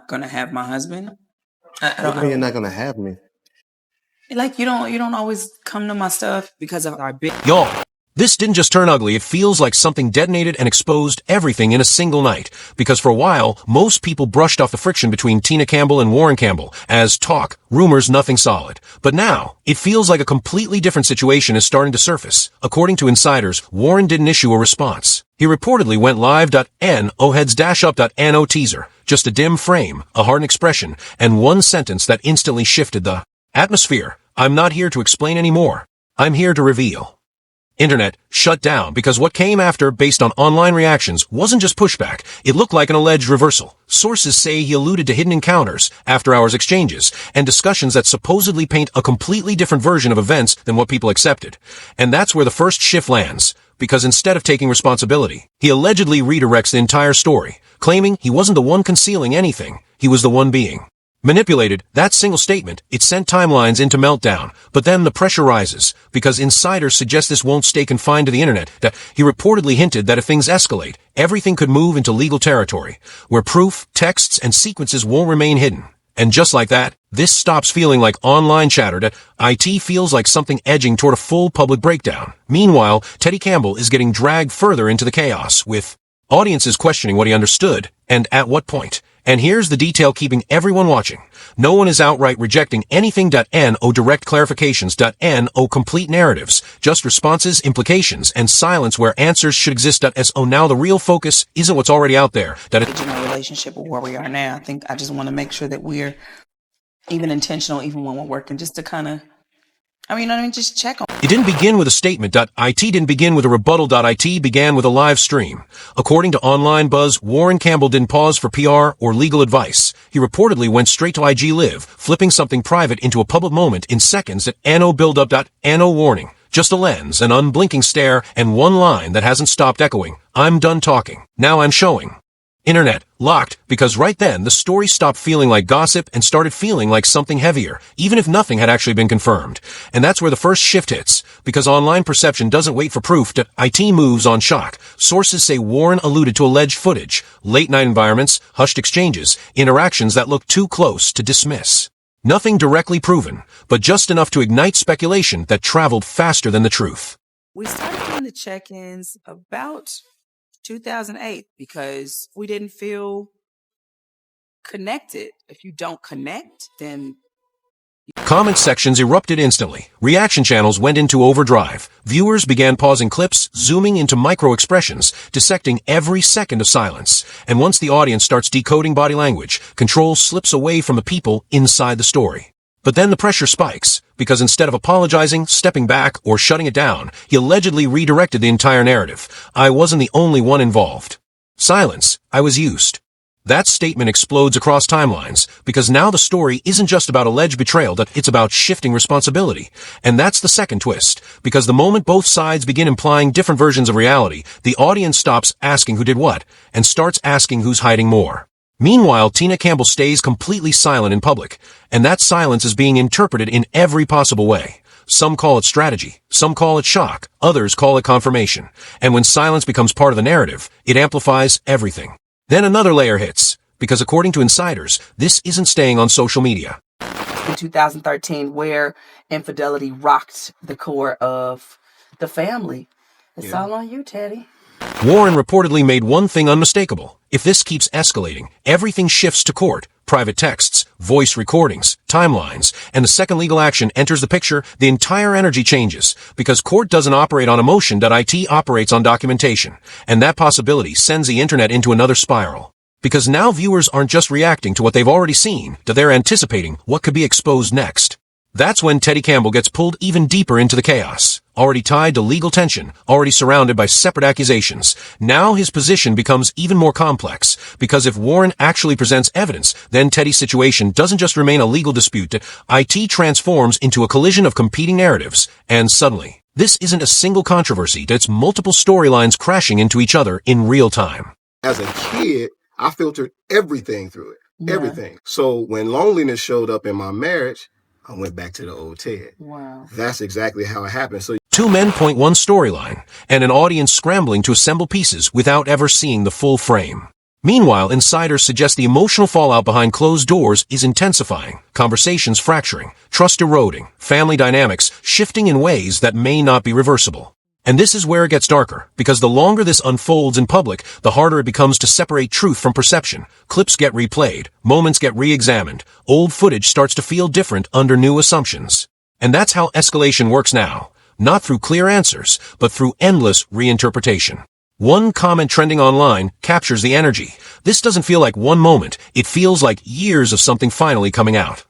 not gonna have my husband. You're not gonna have me. Like, you don't always come to my stuff because of our big. Y'all, this didn't just turn ugly, it feels like something detonated and exposed everything in a single night. Because for a while, most people brushed off the friction between Tina Campbell and Warryn Campbell as talk, rumors, nothing solid. But now, it feels like a completely different situation is starting to surface. According to insiders, Warryn didn't issue a response. He reportedly went live.no heads-up.no teaser. Just a dim frame, a hardened expression, and one sentence that instantly shifted the atmosphere. I'm not here to explain anymore. I'm here to reveal. Internet shut down because what came after, based on online reactions, wasn't just pushback. It looked like an alleged reversal. Sources say he alluded to hidden encounters, after-hours exchanges, and discussions that supposedly paint a completely different version of events than what people accepted. And that's where the first shift lands. Because instead of taking responsibility, he allegedly redirects the entire story, claiming he wasn't the one concealing anything. He was the one being manipulated. That single statement, it sent timelines into meltdown. But then the pressure rises, because insiders suggest this won't stay confined to the internet, that he reportedly hinted that if things escalate, everything could move into legal territory, where proof, texts, and sequences won't remain hidden. And just like that, this stops feeling like online chatter that IT feels like something edging toward a full public breakdown. Meanwhile, Teddy Campbell is getting dragged further into the chaos, with audiences questioning what he understood, and at what point. And here's the detail keeping everyone watching. No one is outright rejecting anything. No direct clarifications. No complete narratives. Just responses, implications, and silence where answers should exist. So now the real focus isn't what's already out there. In our relationship with where we are now, I think I just want to make sure that we're even intentional, even when we're working, just to kind of, just check on. It didn't begin with a statement. It didn't begin with a rebuttal. It began with a live stream. According to online buzz, Warryn Campbell didn't pause for PR or legal advice. He reportedly went straight to IG Live, flipping something private into a public moment in seconds. No build-up. No warning. Just a lens, an unblinking stare, and one line that hasn't stopped echoing. I'm done talking. Now I'm showing. Internet locked, because right then the story stopped feeling like gossip and started feeling like something heavier, even if nothing had actually been confirmed. And that's where the first shift hits, because online perception doesn't wait for proof. IT moves on shock. Sources say Warryn alluded to alleged footage, late-night environments, hushed exchanges, interactions that look too close to dismiss. Nothing directly proven, but just enough to ignite speculation that traveled faster than the truth. We started doing the check-ins about 2008 because we didn't feel connected. If you don't connect, then... Comment sections erupted instantly. Reaction channels went into overdrive. Viewers began pausing clips, zooming into micro-expressions, dissecting every second of silence. And once the audience starts decoding body language, control slips away from the people inside the story. But then the pressure spikes, because instead of apologizing, stepping back, or shutting it down, he allegedly redirected the entire narrative. I wasn't the only one involved. Silence. I was used. That statement explodes across timelines, because now the story isn't just about alleged betrayal, it's about shifting responsibility. And that's the second twist, because the moment both sides begin implying different versions of reality, the audience stops asking who did what, and starts asking who's hiding more. Meanwhile, Tina Campbell stays completely silent in public, and that silence is being interpreted in every possible way. Some call it strategy, some call it shock, others call it confirmation. And when silence becomes part of the narrative, it amplifies everything. Then another layer hits, because according to insiders, this isn't staying on social media. In 2013, where infidelity rocked the core of the family. It's all on you, Teddy. Warryn reportedly made one thing unmistakable. If this keeps escalating, everything shifts to court. Private texts, voice recordings, timelines, and the second legal action enters the picture, the entire energy changes. Because court doesn't operate on emotion, IT operates on documentation. And that possibility sends the internet into another spiral. Because now viewers aren't just reacting to what they've already seen, they're anticipating what could be exposed next. That's when Teddy Campbell gets pulled even deeper into the chaos. Already tied to legal tension, already surrounded by separate accusations. Now his position becomes even more complex, because if Warryn actually presents evidence, then Teddy's situation doesn't just remain a legal dispute. IT transforms into a collision of competing narratives, and suddenly, this isn't a single controversy, it's multiple storylines crashing into each other in real time. As a kid, I filtered everything through it. Everything. So when loneliness showed up in my marriage, I went back to the old Ted. Wow. That's exactly how it happened. So two men point one storyline, and an audience scrambling to assemble pieces without ever seeing the full frame. Meanwhile, insiders suggest the emotional fallout behind closed doors is intensifying, conversations fracturing, trust eroding, family dynamics shifting in ways that may not be reversible. And this is where it gets darker, because the longer this unfolds in public, the harder it becomes to separate truth from perception. Clips get replayed, moments get re-examined, old footage starts to feel different under new assumptions. And that's how escalation works now. Not through clear answers, but through endless reinterpretation. One comment trending online captures the energy. This doesn't feel like one moment, it feels like years of something finally coming out.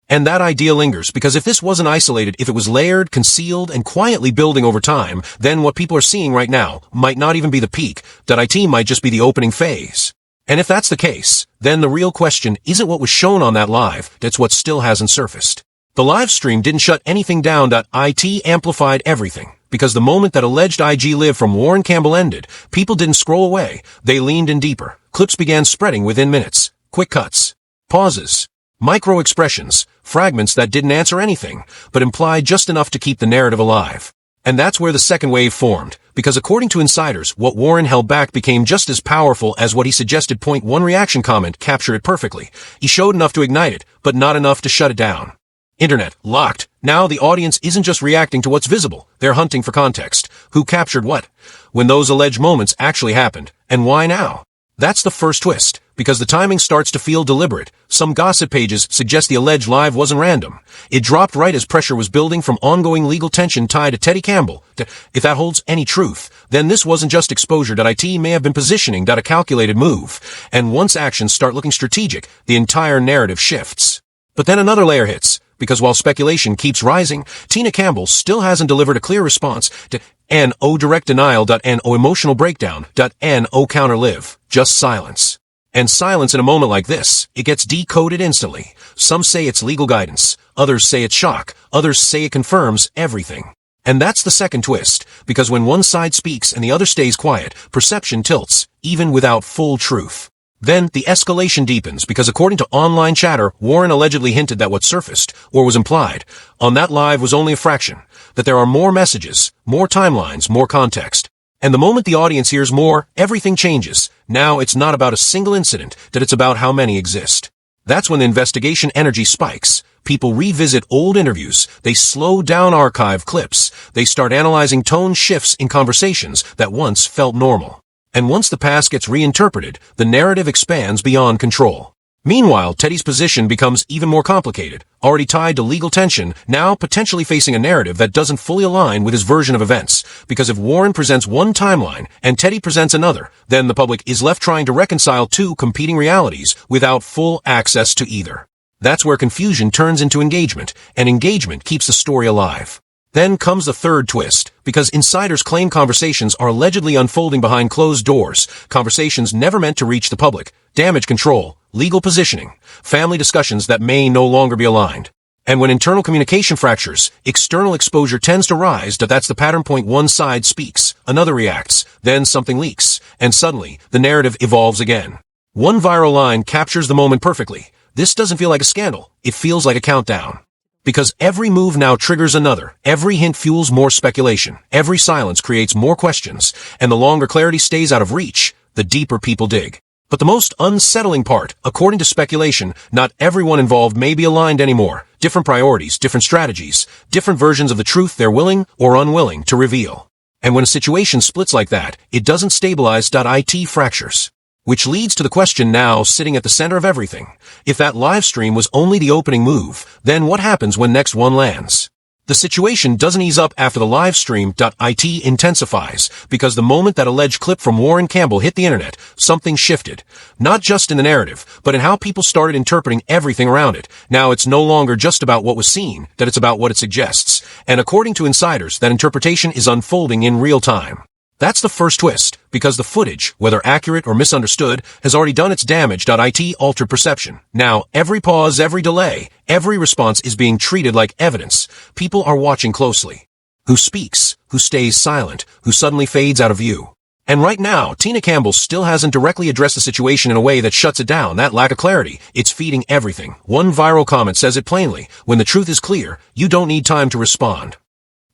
And that idea lingers, because if this wasn't isolated, if it was layered, concealed, and quietly building over time, then what people are seeing right now might not even be the peak, that IT might just be the opening phase. And if that's the case, then the real question isn't what was shown on that live, it's what still hasn't surfaced. The live stream didn't shut anything down. IT amplified everything, because the moment that alleged IG live from Warryn Campbell ended, people didn't scroll away, they leaned in deeper. Clips began spreading within minutes. Quick cuts. Pauses. Micro-expressions, fragments that didn't answer anything, but implied just enough to keep the narrative alive. And that's where the second wave formed, because according to insiders, what Warryn held back became just as powerful as what he suggested. One reaction comment captured it perfectly. He showed enough to ignite it, but not enough to shut it down. Internet, locked. Now the audience isn't just reacting to what's visible, they're hunting for context. Who captured what? When those alleged moments actually happened, and why now? That's the first twist, because the timing starts to feel deliberate. Some gossip pages suggest the alleged live wasn't random. It dropped right as pressure was building from ongoing legal tension tied to Teddy Campbell. If that holds any truth, then this wasn't just exposure. IT may have been positioning. A calculated move. And once actions start looking strategic, the entire narrative shifts. But then another layer hits, because while speculation keeps rising, Tina Campbell still hasn't delivered a clear response to NO direct denial. NO emotional breakdown. NO counter live. Just silence. And silence in a moment like this, it gets decoded instantly. Some say it's legal guidance, others say it's shock, others say it confirms everything. And that's the second twist, because when one side speaks and the other stays quiet, perception tilts, even without full truth. Then the escalation deepens, because according to online chatter, Warryn allegedly hinted that what surfaced, or was implied, on that live was only a fraction, that there are more messages, more timelines, more context. And the moment the audience hears more, everything changes. Now it's not about a single incident, that it's about how many exist. That's when the investigation energy spikes. People revisit old interviews, they slow down archive clips, they start analyzing tone shifts in conversations that once felt normal. And once the past gets reinterpreted, the narrative expands beyond control. Meanwhile, Teddy's position becomes even more complicated, already tied to legal tension, now potentially facing a narrative that doesn't fully align with his version of events. Because if Warryn presents one timeline and Teddy presents another, then the public is left trying to reconcile two competing realities without full access to either. That's where confusion turns into engagement, and engagement keeps the story alive. Then comes the third twist, because insiders claim conversations are allegedly unfolding behind closed doors, conversations never meant to reach the public, damage control, legal positioning, family discussions that may no longer be aligned. And when internal communication fractures, external exposure tends to rise. That's the pattern. One side speaks, another reacts, then something leaks, and suddenly the narrative evolves again. One viral line captures the moment perfectly. This doesn't feel like a scandal, it feels like a countdown. Because every move now triggers another, every hint fuels more speculation, every silence creates more questions, and the longer clarity stays out of reach, the deeper people dig. But the most unsettling part, according to speculation, not everyone involved may be aligned anymore. Different priorities, different strategies, different versions of the truth they're willing or unwilling to reveal. And when a situation splits like that, it doesn't stabilize. IT fractures. Which leads to the question now sitting at the center of everything. If that live stream was only the opening move, then what happens when next one lands? The situation doesn't ease up after the live stream. IT intensifies, because the moment that alleged clip from Warryn Campbell hit the internet, something shifted. Not just in the narrative, but in how people started interpreting everything around it. Now it's no longer just about what was seen, that it's about what it suggests. And according to insiders, that interpretation is unfolding in real time. That's the first twist, because the footage, whether accurate or misunderstood, has already done its damage. IT altered perception. Now, every pause, every delay, every response is being treated like evidence. People are watching closely. Who speaks? Who stays silent? Who suddenly fades out of view? And right now, Tina Campbell still hasn't directly addressed the situation in a way that shuts it down. That lack of clarity, it's feeding everything. One viral comment says it plainly. When the truth is clear, you don't need time to respond.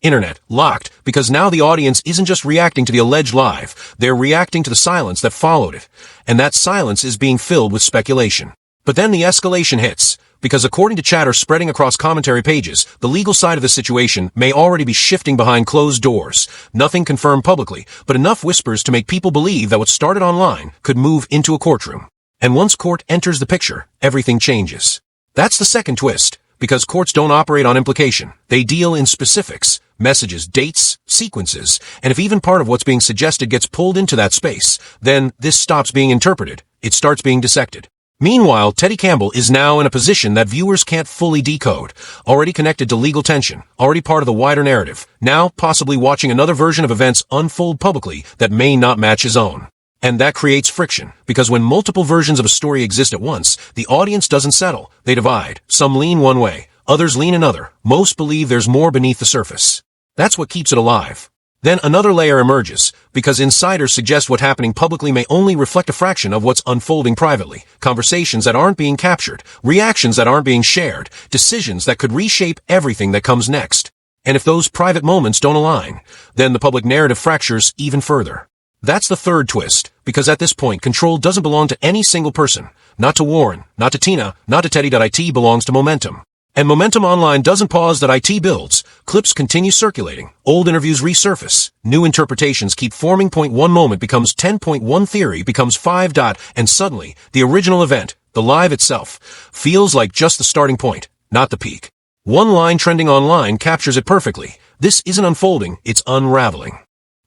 Internet, locked, because now the audience isn't just reacting to the alleged live, they're reacting to the silence that followed it. And that silence is being filled with speculation. But then the escalation hits, because according to chatter spreading across commentary pages, the legal side of the situation may already be shifting behind closed doors. Nothing confirmed publicly, but enough whispers to make people believe that what started online could move into a courtroom. And once court enters the picture, everything changes. That's the second twist, because courts don't operate on implication. They deal in specifics, messages, dates, sequences, and if even part of what's being suggested gets pulled into that space, then this stops being interpreted. It starts being dissected. Meanwhile, Teddy Campbell is now in a position that viewers can't fully decode, already connected to legal tension, already part of the wider narrative, now possibly watching another version of events unfold publicly that may not match his own. And that creates friction, because when multiple versions of a story exist at once, the audience doesn't settle. They divide. Some lean one way, others lean another. Most believe there's more beneath the surface. That's what keeps it alive. Then another layer emerges, because insiders suggest what's happening publicly may only reflect a fraction of what's unfolding privately. Conversations that aren't being captured, reactions that aren't being shared, decisions that could reshape everything that comes next. And if those private moments don't align, then the public narrative fractures even further. That's the third twist, because at this point, control doesn't belong to any single person. Not to Warryn, not to Tina, not to Teddy. It belongs to momentum. And momentum online doesn't pause. It builds. Clips continue circulating. Old interviews resurface. New interpretations keep forming. One moment becomes 10.1 theory becomes 5. And suddenly, the original event, the live itself, feels like just the starting point, not the peak. One line trending online captures it perfectly. This isn't unfolding, it's unraveling.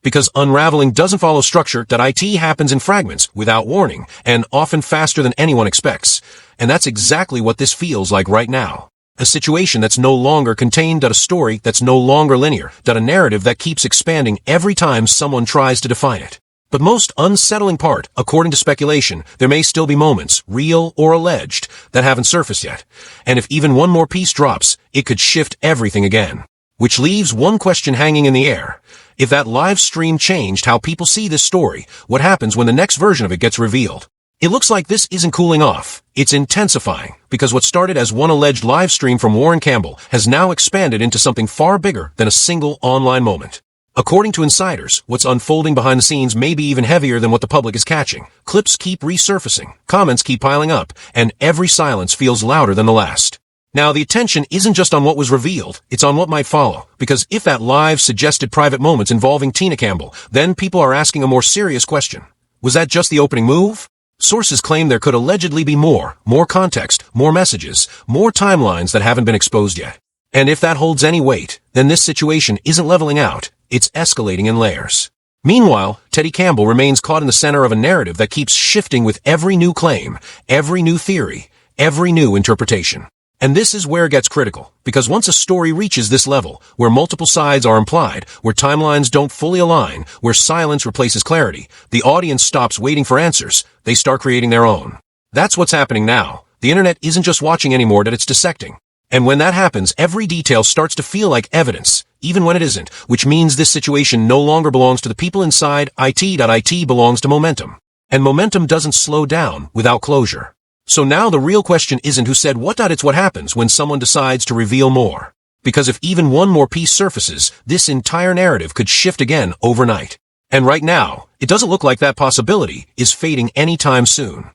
Because unraveling doesn't follow structure. It happens in fragments, without warning, and often faster than anyone expects. And that's exactly what this feels like right now. A situation that's no longer contained, a story that's no longer linear, a narrative that keeps expanding every time someone tries to define it. But most unsettling part, according to speculation, there may still be moments, real or alleged, that haven't surfaced yet. And if even one more piece drops, it could shift everything again. Which leaves one question hanging in the air. If that live stream changed how people see this story, what happens when the next version of it gets revealed? It looks like this isn't cooling off. It's intensifying, because what started as one alleged live stream from Warryn Campbell has now expanded into something far bigger than a single online moment. According to insiders, what's unfolding behind the scenes may be even heavier than what the public is catching. Clips keep resurfacing, comments keep piling up, and every silence feels louder than the last. Now, the attention isn't just on what was revealed, it's on what might follow. Because if that live suggested private moments involving Tina Campbell, then people are asking a more serious question. Was that just the opening move? Sources claim there could allegedly be more context, more messages, more timelines that haven't been exposed yet. And if that holds any weight, then this situation isn't leveling out, it's escalating in layers. Meanwhile, Teddy Campbell remains caught in the center of a narrative that keeps shifting with every new claim, every new theory, every new interpretation. And this is where it gets critical, because once a story reaches this level, where multiple sides are implied, where timelines don't fully align, where silence replaces clarity, the audience stops waiting for answers, they start creating their own. That's what's happening now. The internet isn't just watching anymore, it's dissecting. And when that happens, every detail starts to feel like evidence, even when it isn't, which means this situation no longer belongs to the people inside. It belongs to momentum. And momentum doesn't slow down without closure. So now the real question isn't who said what. It's what happens when someone decides to reveal more. Because if even one more piece surfaces, this entire narrative could shift again overnight. And right now, it doesn't look like that possibility is fading anytime soon.